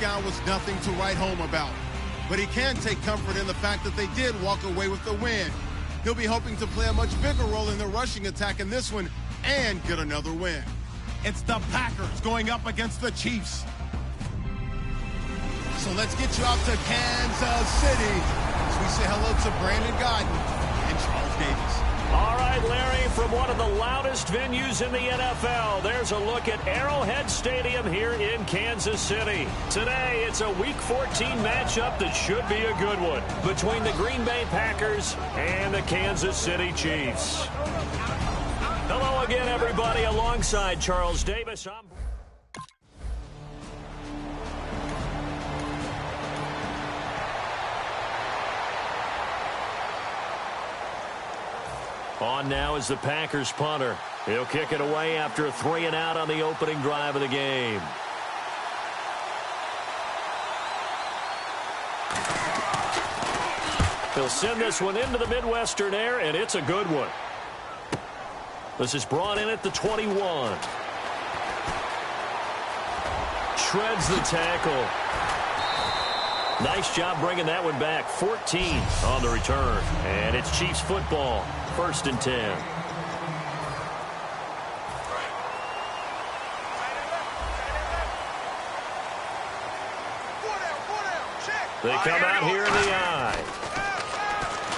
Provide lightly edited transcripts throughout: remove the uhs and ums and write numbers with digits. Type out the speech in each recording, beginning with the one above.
letdown was nothing to write home about. But he can take comfort in the fact that they did walk away with the win. He'll be hoping to play a much bigger role in the rushing attack in this one and get another win. It's the Packers going up against the Chiefs. So let's get you out to Kansas City as we say hello to Brandon Gaudin and Charles Davis. All right, Larry, from one of the loudest venues in the NFL, there's a look at Arrowhead Stadium here in Kansas City. Today, it's a Week 14 matchup that should be a good one between the Green Bay Packers and the Kansas City Chiefs. Hello again, everybody. Alongside Charles Davis, On now is the Packers punter. He'll kick it away after a 3-and-out on the opening drive of the game. He'll send this one into the Midwestern air, and it's a good one. This is brought in at the 21. Shreds the tackle. Nice job bringing that one back. 14 on the return. And it's Chiefs football. 1st and 10. They come out here in the eye.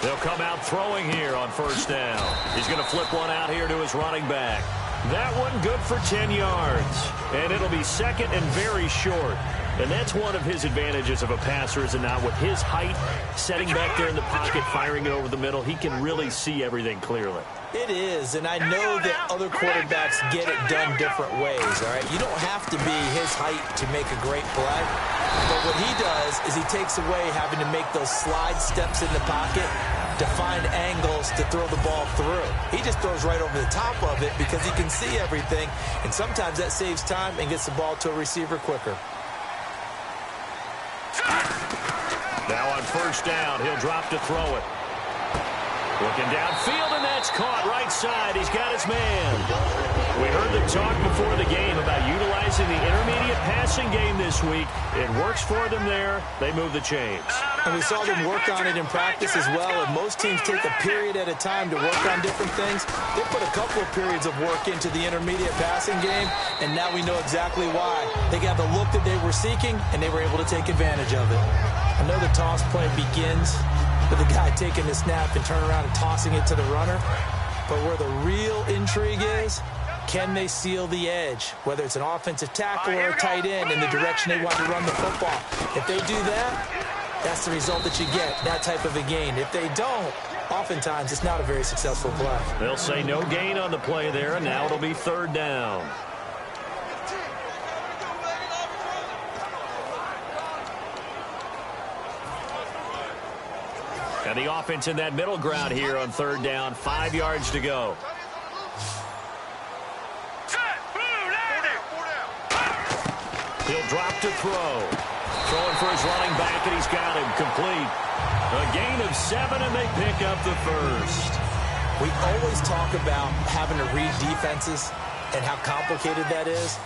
They'll come out throwing here on 1st down. He's going to flip one out here to his running back. That one good for 10 yards. And it'll be 2nd and very short. And that's one of his advantages of a passer, is not with his height, setting back there in the pocket, firing it over the middle. He can really see everything clearly. It is, and I know that other quarterbacks get it done different ways, all right? You don't have to be his height to make a great play. But what he does is he takes away having to make those slide steps in the pocket to find angles to throw the ball through. He just throws right over the top of it because he can see everything, and sometimes that saves time and gets the ball to a receiver quicker. Now on 1st down, he'll drop to throw it. Looking downfield, and that's caught right side. He's got his man. We heard them talk before the game about utilizing the intermediate passing game this week. It works for them there. They move the chains. And we saw them work on it in practice as well, and most teams take a period at a time to work on different things. They put a couple of periods of work into the intermediate passing game, and now we know exactly why. They got the look that they were seeking, and they were able to take advantage of it. I know the toss play begins with the guy taking the snap and turning around and tossing it to the runner, but where the real intrigue is, can they seal the edge, whether it's an offensive tackle or a tight end, in the direction they want to run the football. If they do that, that's the result that you get, that type of a gain. If they don't, oftentimes it's not a very successful play. They'll say no gain on the play there, and now it'll be 3rd down. And the offense in that middle ground here on 3rd down, 5 yards to go. He'll drop to throw. Throwing for his running back, and he's got him complete. A gain of 7, and they pick up the 1st. We always talk about having to read defenses and how complicated that is.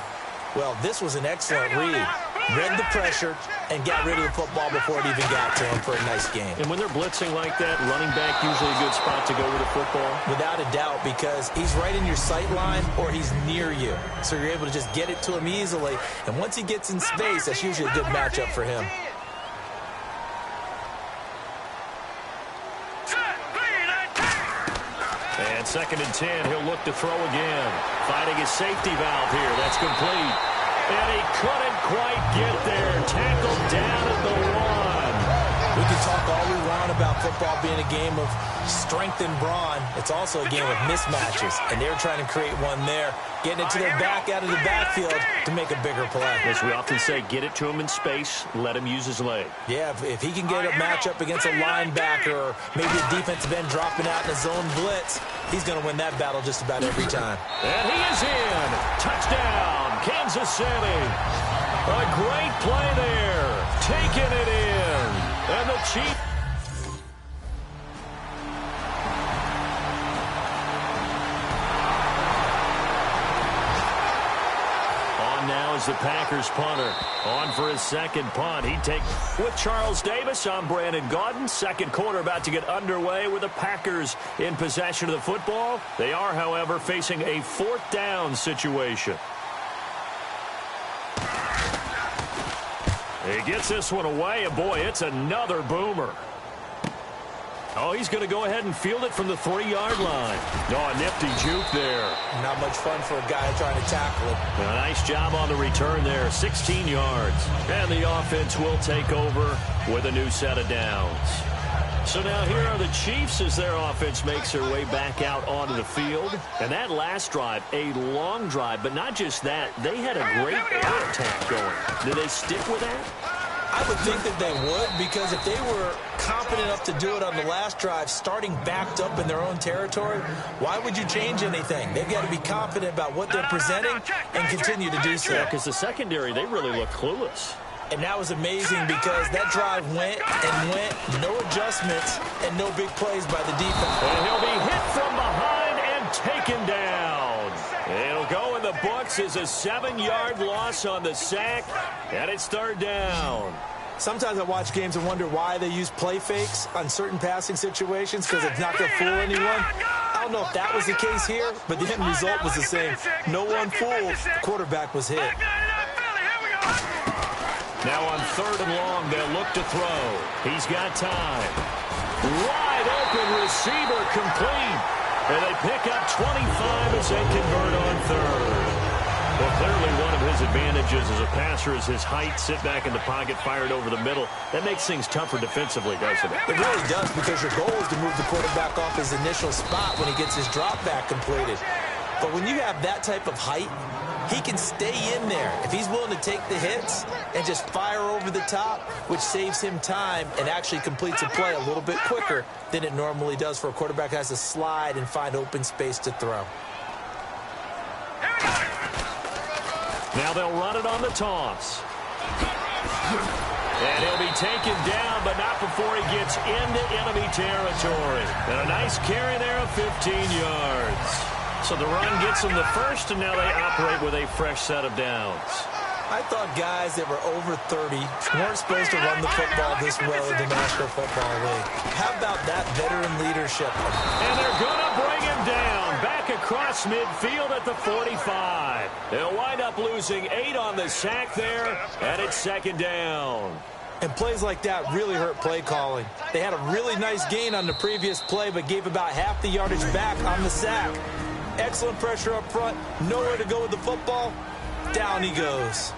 Well, this was an excellent read. Read the pressure and got rid of the football before it even got to him for a nice game. And when they're blitzing like that, running back usually a good spot to go with the football? Without a doubt, because he's right in your sight line or he's near you. So you're able to just get it to him easily. And once he gets in space, that's usually a good matchup for him. And 2nd and 10, he'll look to throw again. Finding his safety valve here. That's complete. And he couldn't quite get there. Tackled down at the 1. We can talk all we want about football being a game of strength and brawn. It's also a game of mismatches, and they're trying to create one there, getting it to their back out of the backfield to make a bigger play. As we often say, get it to him in space, let him use his leg. Yeah, if he can get a matchup against a linebacker or maybe a defensive end dropping out in a zone blitz, he's going to win that battle just about every time. And he is in. Touchdown, Kansas City. A great play there. Taking it in. And the Chiefs. the Packers punter. On for his second punt. He'd take with Charles Davis. I'm Brandon Gaudin. Second quarter about to get underway with the Packers in possession of the football. They are, however, facing a fourth down situation. He gets this one away, and boy, it's another boomer. Oh, he's going to go ahead and field it from the 3-yard line. Oh, a nifty juke there. Not much fun for a guy trying to tackle it. A nice job on the return there, 16 yards. And the offense will take over with a new set of downs. So now here are the Chiefs as their offense makes their way back out onto the field. And that last drive, a long drive, but not just that. They had a great air attack going. Did they stick with that? I would think that they would, because if they were confident enough to do it on the last drive, starting backed up in their own territory, why would you change anything? They've got to be confident about what they're presenting and continue to do so. Yeah, because the secondary, they really look clueless. And that was amazing because that drive went and went, no adjustments, and no big plays by the defense. And he'll be hit from behind and taken down. It'll go in the books as a 7-yard loss on the sack, and it's third down. Sometimes I watch games and wonder why they use play fakes on certain passing situations, because it's not going to fool anyone. I don't know if that was the case here, but the end result was the same. No one fooled. The quarterback was hit. Now on third and long, they'll look to throw. He's got time. Wide open receiver complete. And they pick up 25 as they convert on third. Well, clearly one of his advantages as a passer is his height. Sit back in the pocket, fired over the middle. That makes things tougher defensively, doesn't it? It really does, because your goal is to move the quarterback off his initial spot when he gets his drop back completed. But when you have that type of height, he can stay in there if he's willing to take the hits and just fire over the top, which saves him time and actually completes a play a little bit quicker than it normally does for a quarterback who has to slide and find open space to throw. Now they'll run it on the toss. And he'll be taken down, but not before he gets into enemy territory. And a nice carry there of 15 yards. So the run gets them the first, and now they operate with a fresh set of downs. I thought guys that were over 30 weren't supposed to run the football this well in the National Football League. How about that veteran leadership? And they're going to bring him down back across midfield at the 45. They'll wind up losing 8 on the sack there, and it's second down. And plays like that really hurt play calling. They had a really nice gain on the previous play, but gave about half the yardage back on the sack. Excellent pressure up front, nowhere to go with the football. Down he goes.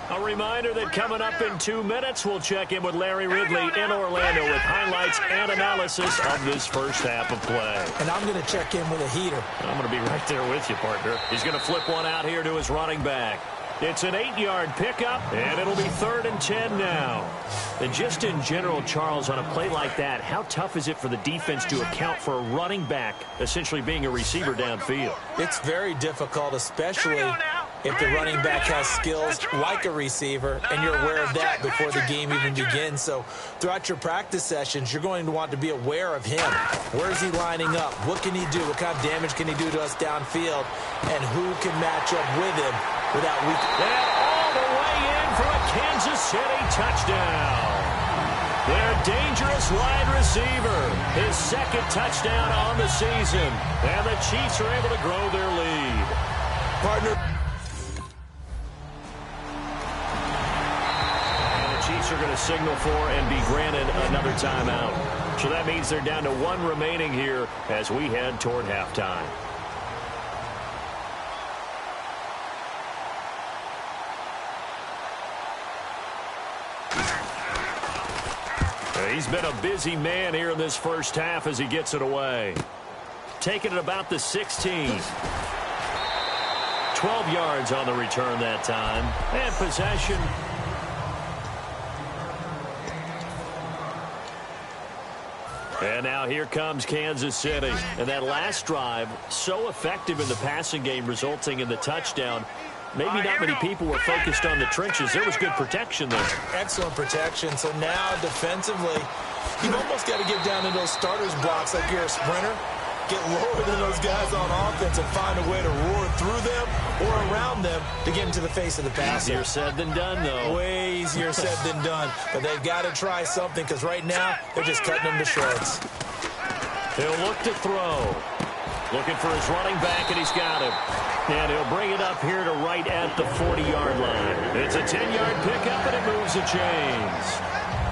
A reminder that coming up in 2 minutes, we'll check in with Larry Ridley in Orlando with highlights and analysis of this first half of play. And I'm going to check in with a heater. I'm going to be right there with you, partner. He's going to flip one out here to his running back. It's an 8-yard pickup, and it'll be 3rd and 10 now. And just in general, Charles, on a play like that, how tough is it for the defense to account for a running back essentially being a receiver downfield? It's very difficult, especially if the running back has skills like a receiver, and you're aware of that before the game even begins. So throughout your practice sessions, you're going to want to be aware of him. Where is he lining up? What can he do? What kind of damage can he do to us downfield? And who can match up with him without weak? And all the way in for a Kansas City touchdown. Their dangerous wide receiver, his second touchdown on the season. And the Chiefs are able to grow their lead. Partner. Chiefs are going to signal for and be granted another timeout. So that means they're down to 1 remaining here as we head toward halftime. He's been a busy man here in this first half as he gets it away. Taking it about the 16. 12 yards on the return that time. And possession. And now here comes Kansas City. And that last drive, so effective in the passing game, resulting in the touchdown. Maybe not many people were focused on the trenches. There was good protection there. Excellent protection. So now defensively, you've almost got to get down to those starters blocks like you're a sprinter. get lower than those guys on offense and find a way to roar through them or around them to get into the face of the passer. Easier said than done, though. Way easier said than done. But they've got to try something because right now they're just cutting them to shreds. He'll look to throw. Looking for his running back, and he's got him. And he'll bring it up here to right at the 40-yard line. It's a 10-yard pickup, and it moves the chains.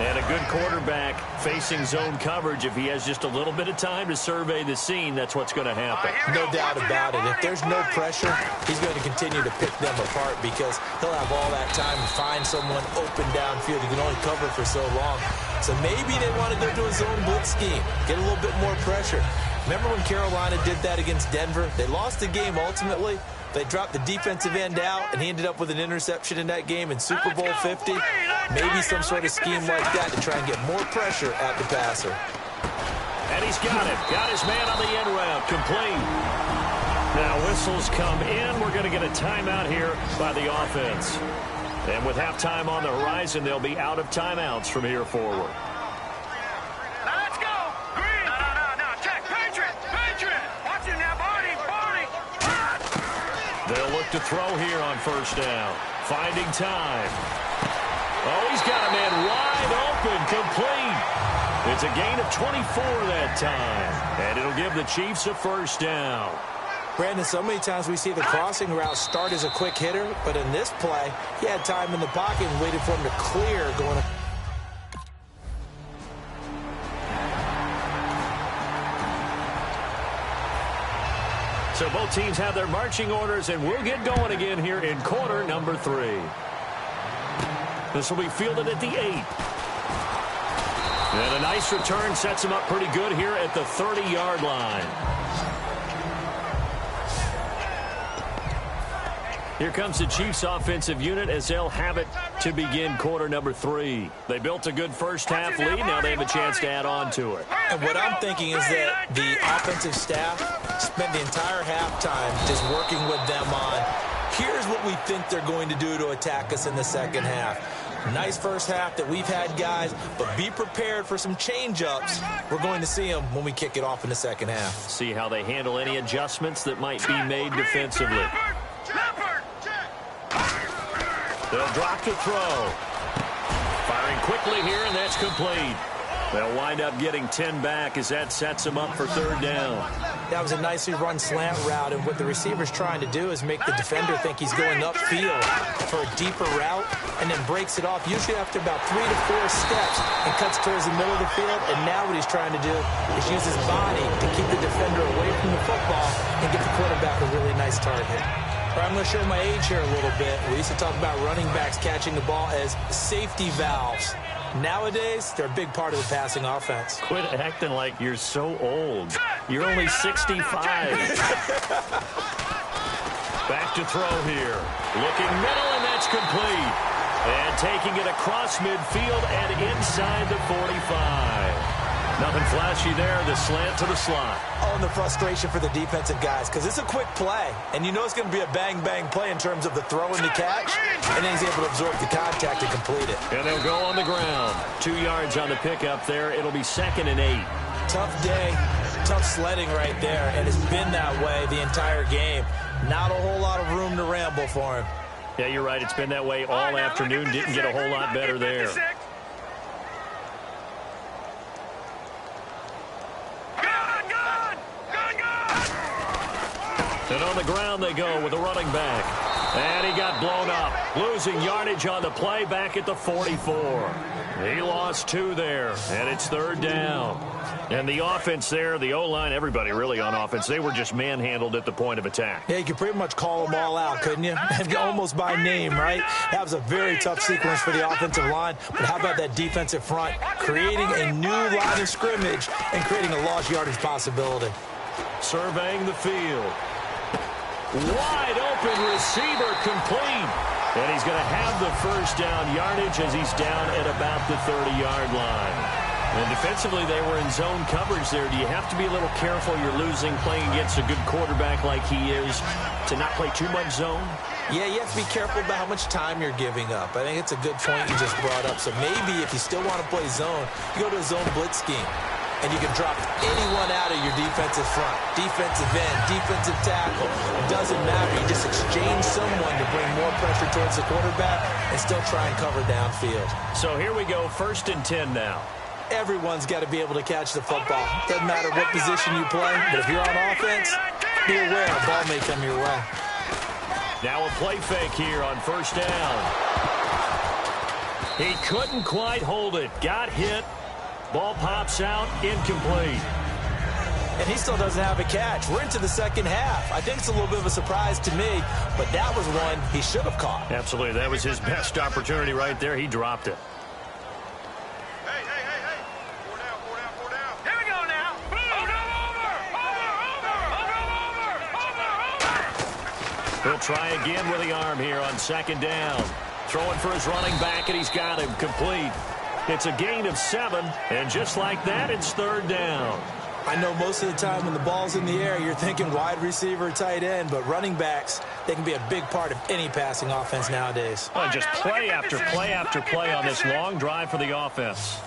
And a good quarterback facing zone coverage. If he has just a little bit of time to survey the scene, that's what's going to happen. No doubt about it. If there's no pressure, he's going to continue to pick them apart because he'll have all that time to find someone open downfield. He can only cover for so long. So maybe they want to go to a zone blitz scheme, get a little bit more pressure. Remember when Carolina did that against Denver? They lost the game ultimately. They dropped the defensive end out, and he ended up with an interception in that game in Super Bowl 50. Maybe some sort of scheme like that to try and get more pressure at the passer. And he's got it. Got his man on the end route. Complete. Now whistles come in. We're going to get a timeout here by the offense. And with halftime on the horizon, they'll be out of timeouts from here forward. Let's go. Green. No. Check. Patriot. Watch it now. Barney. They'll look to throw here on first down. Finding time. Oh, he's got a man wide open. Complete. It's a gain of 24 that time. And it'll give the Chiefs a first down. Brandon, so many times we see the crossing route start as a quick hitter, but in this play, he had time in the pocket and waited for him to clear going. So both teams have their marching orders, and we'll get going again here in quarter number 3. This will be fielded at the 8. And a nice return sets him up pretty good here at the 30-yard line. Here comes the Chiefs offensive unit as they'll have it to begin quarter number 3. They built a good first half lead. Now they have a chance to add on to it. And what I'm thinking is that the offensive staff spent the entire halftime just working with them on, here's what we think they're going to do to attack us in the second half. Nice first half that we've had, guys, but be prepared for some change-ups. We're going to see them when we kick it off in the second half. See how they handle any adjustments that might be made defensively. They'll drop to throw. Firing quickly here, and that's complete. They'll wind up getting 10 back as that sets them up for third down. That was a nicely run slant route, and what the receiver's trying to do is make the defender think he's going upfield for a deeper route, and then breaks it off, usually after about 3 to 4 steps, and cuts towards the middle of the field. And now what he's trying to do is use his body to keep the defender away from the football and get the quarterback a really nice target. I'm going to show my age here a little bit. We used to talk about running backs catching the ball as safety valves. Nowadays, they're a big part of the passing offense. Quit acting like you're so old. You're only 65. Back to throw here. Looking middle, and that's complete. And taking it across midfield and inside the 45. Nothing flashy there. The slant to the slot. Oh, and the frustration for the defensive guys, because it's a quick play, and you know it's going to be a bang-bang play in terms of the throw and the catch, and then he's able to absorb the contact and complete it. And they'll go on the ground. 2 yards on the pickup there. It'll be 2nd and 8. Tough day, tough sledding right there, and it's been that way the entire game. Not a whole lot of room to ramble for him. Yeah, you're right. It's been that way all afternoon. Didn't get a whole lot better there. And on the ground they go with the running back. And he got blown up. Losing yardage on the play back at the 44. He lost 2 there, and it's third down. And the offense there, the O-line, everybody really on offense, they were just manhandled at the point of attack. Yeah, you could pretty much call them all out, couldn't you? Almost by name, right? That was a very tough sequence for the offensive line. But how about that defensive front? Creating a new line of scrimmage and creating a lost yardage possibility. Surveying the field. Wide open receiver, complete. And he's going to have the first down yardage as he's down at about the 30-yard line. And defensively, they were in zone coverage there. Do you have to be a little careful? You're losing playing against a good quarterback like he is to not play too much zone? Yeah, you have to be careful about how much time you're giving up. I think it's a good point you just brought up. So maybe if you still want to play zone, you go to a zone blitz scheme. and you can drop anyone out of your defensive front. Defensive end, defensive tackle. It doesn't matter. You just exchange someone to bring more pressure towards the quarterback and still try and cover downfield. So here we go, 1st and 10 now. Everyone's got to be able to catch the football. Doesn't matter what position you play, but if you're on offense, be aware a ball may come your way. Now a play fake here on 1st down. He couldn't quite hold it. Got hit. Ball pops out, incomplete. And he still doesn't have a catch. We're into the second half. I think it's a little bit of a surprise to me, but that was one he should have caught. Absolutely. That was his best opportunity right there. He dropped it. Hey. 4 down. Here we go now. Over. He'll try again with the arm here on 2nd down. Throwing for his running back, and he's got him complete. It's a gain of 7, and just like that, it's 3rd down. I know most of the time when the ball's in the air, you're thinking wide receiver, tight end, but running backs, they can be a big part of any passing offense nowadays. Well, just play after play after play on this long drive for the offense.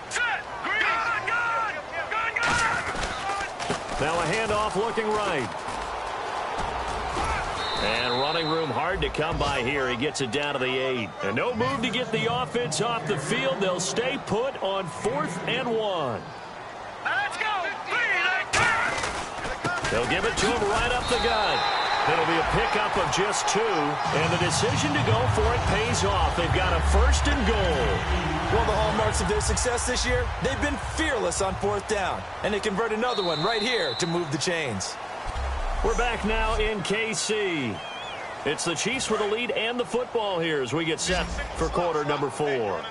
Set. Gun. Now a handoff looking right. And running room hard to come by here. He gets it down to the 8. And no move to get the offense off the field. They'll stay put on 4th and 1. Let's go. They'll give it to him right up the gut. It'll be a pickup of just 2. And the decision to go for it pays off. They've got a 1st and goal. One of the hallmarks of their success this year, they've been fearless on 4th down. And they convert another one right here to move the chains. We're back now in KC. It's the Chiefs with the lead and the football here as we get set for quarter number 4. Hurry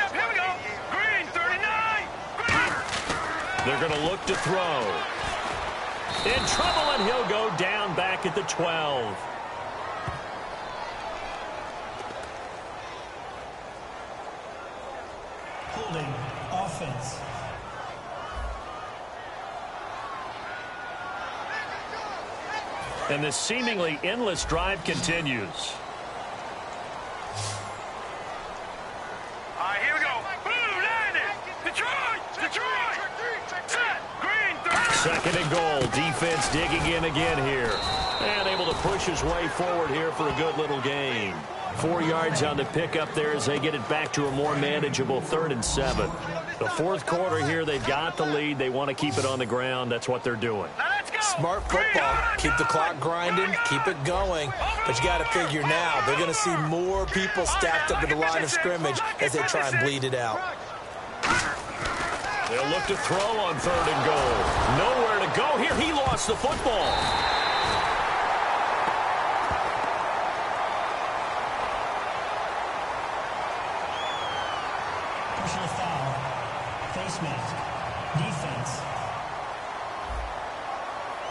up, here we go. Green, 39. Green. They're going to look to throw. In trouble, and he'll go down back at the 12. Holding offense. And this seemingly endless drive continues. All right, here we go. Blue, landed. Detroit. Set. Green, 30. 2nd and goal. Defense digging in again here. And able to push his way forward here for a good little gain. 4 yards on the pickup there as they get it back to a more manageable 3rd and 7. The 4th quarter here, they've got the lead. They want to keep it on the ground. That's what they're doing. Let's go. Smart football. Keep the clock grinding. Keep it going. But you got to figure now, they're going to see more people stacked up at the line of scrimmage as they try and bleed it out. They'll look to throw on 3rd and goal. Nowhere to go here. He lost the football. Personal foul. Face mask. Defense.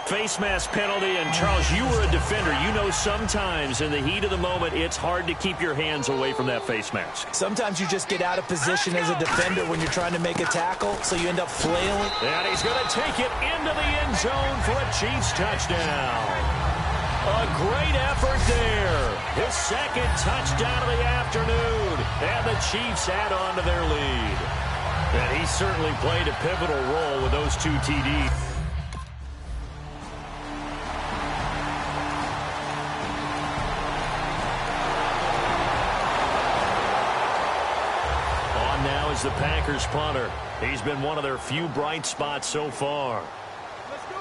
Face mask penalty, and Charles, you were a defender. You know sometimes in the heat of the moment, it's hard to keep your hands away from that face mask. Sometimes you just get out of position as a defender when you're trying to make a tackle, so you end up flailing. And he's going to take it into the end zone for a Chiefs touchdown. A great effort there. His 2nd touchdown of the afternoon. And the Chiefs add on to their lead. And he certainly played a pivotal role with those 2 TDs. Is the Packers punter. He's been one of their few bright spots so far. Let's go,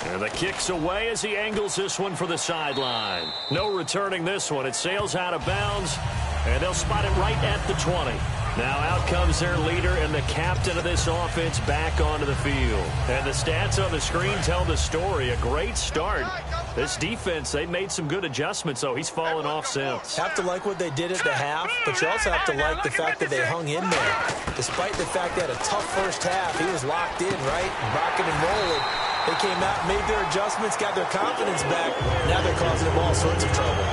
guys. And the kick's away as he angles this one for the sideline. No returning this one. It sails out of bounds, and they'll spot it right at the 20. Now out comes their leader and the captain of this offense back onto the field. And the stats on the screen tell the story. A great start. This defense, they made some good adjustments, so he's fallen off since. Have to like what they did at the half, but you also have to like the fact that they hung in there. Despite the fact they had a tough first half, he was locked in, right? Rocking and rolling. They came out, made their adjustments, got their confidence back. Now they're causing them all sorts of trouble.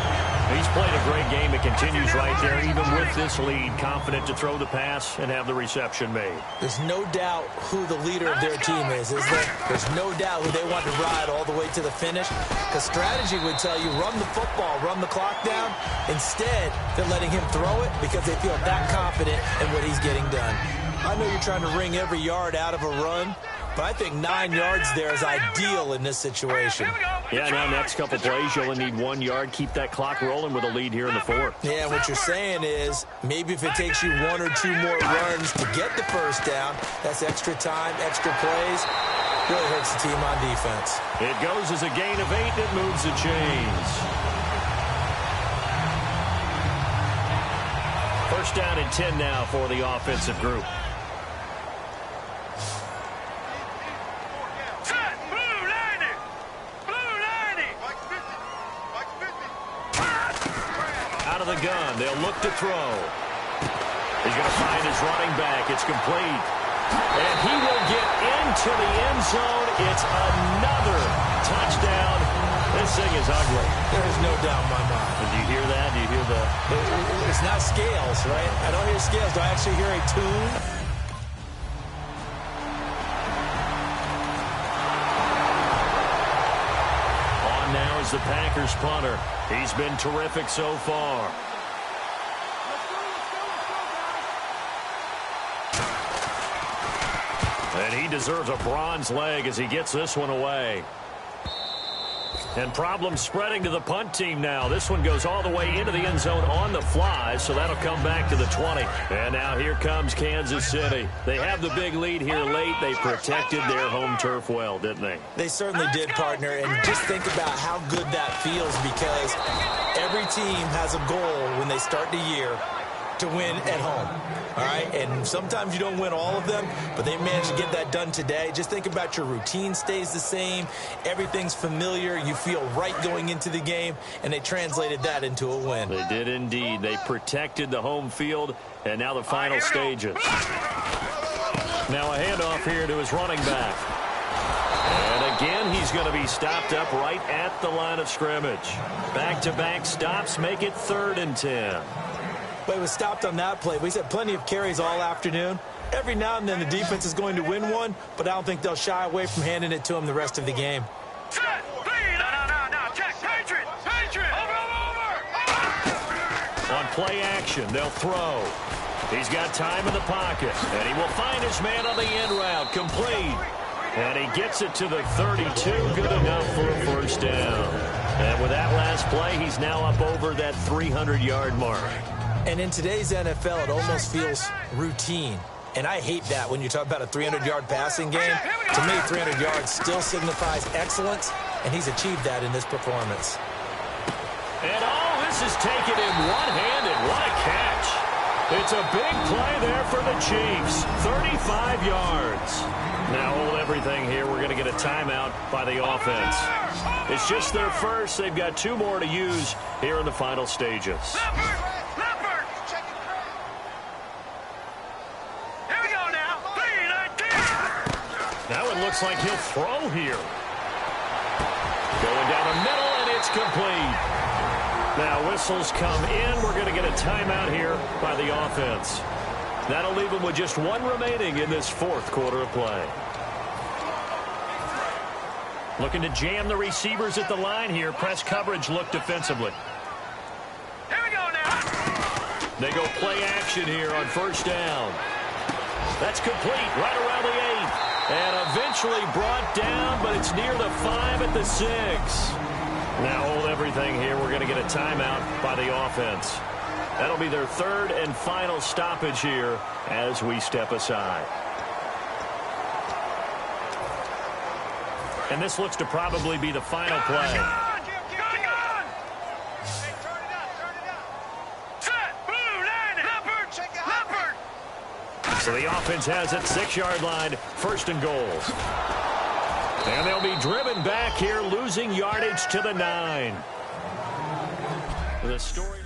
He's played a great game. It continues right there, even with this lead. Confident to throw the pass and have the reception made. There's no doubt who the leader of their team is there? There's no doubt who they want to ride all the way to the finish. Because strategy would tell you, run the football, run the clock down. Instead, they're letting him throw it because they feel that confident in what he's getting done. I know you're trying to wring every yard out of a run, but I think 9 yards there is ideal in this situation. Yeah, now next couple plays, you'll only need 1 yard. Keep that clock rolling with a lead here in the fourth. Yeah, what you're saying is maybe if it takes you 1 or 2 more runs to get the first down, that's extra time, extra plays. Really hurts the team on defense. It goes as a gain of 8. It moves the chains. First down and 10 now for the offensive group. Out of the gun, they'll look to throw. He's going to find his running back. It's complete. And he will get into the end zone. It's another touchdown. This thing is ugly. There is no doubt in my mind. Do you hear that? Do you hear the... It's not scales, right? I don't hear scales. Do I actually hear a tune? On now is the Packers punter. He's been terrific so far. And he deserves a bronze leg as he gets this one away. And problems spreading to the punt team now. This one goes all the way into the end zone on the fly, so that'll come back to the 20. And now here comes Kansas City. They have the big lead here late. They protected their home turf well, didn't they? They certainly did, partner. And just think about how good that feels, because every team has a goal when they start the year to win at home. All right, and sometimes you don't win all of them, but they managed to get that done today. Just think about your routine stays the same. Everything's familiar. You feel right going into the game, and they translated that into a win. They did indeed. They protected the home field, and now the final stages. Now a handoff here to his running back. And again, he's going to be stopped up right at the line of scrimmage. Back-to-back stops make it 3rd and 10. But it was stopped on that play. We said plenty of carries all afternoon. Every now and then the defense is going to win one, but I don't think they'll shy away from handing it to him the rest of the game. Set, lead, no, check, Patriot, over. On play action, they'll throw. He's got time in the pocket, and he will find his man on the end route, complete. And he gets it to the 32, good enough for a first down. And with that last play, he's now up over that 300-yard mark. And in today's NFL, it almost feels routine. And I hate that when you talk about a 300-yard passing game. To me, 300 yards still signifies excellence, and he's achieved that in this performance. And this is taken in one-handed. What a catch. It's a big play there for the Chiefs. 35 yards. Now hold everything here. We're going to get a timeout by the offense. It's just their first. They've got 2 more to use here in the final stages. Now it looks like he'll throw here. Going down the middle, and it's complete. Now whistles come in. We're going to get a timeout here by the offense. That'll leave them with just 1 remaining in this 4th quarter of play. Looking to jam the receivers at the line here. Press coverage look defensively. Here we go now. They go play action here on first down. That's complete right around the 8. And eventually brought down, but it's near the 5 at the 6. Now hold everything here. We're going to get a timeout by the offense. That'll be their 3rd and final stoppage here as we step aside. And this looks to probably be the final play. So the offense has it, 6-yard line, 1st and goal. And they'll be driven back here, losing yardage to the 9. The story.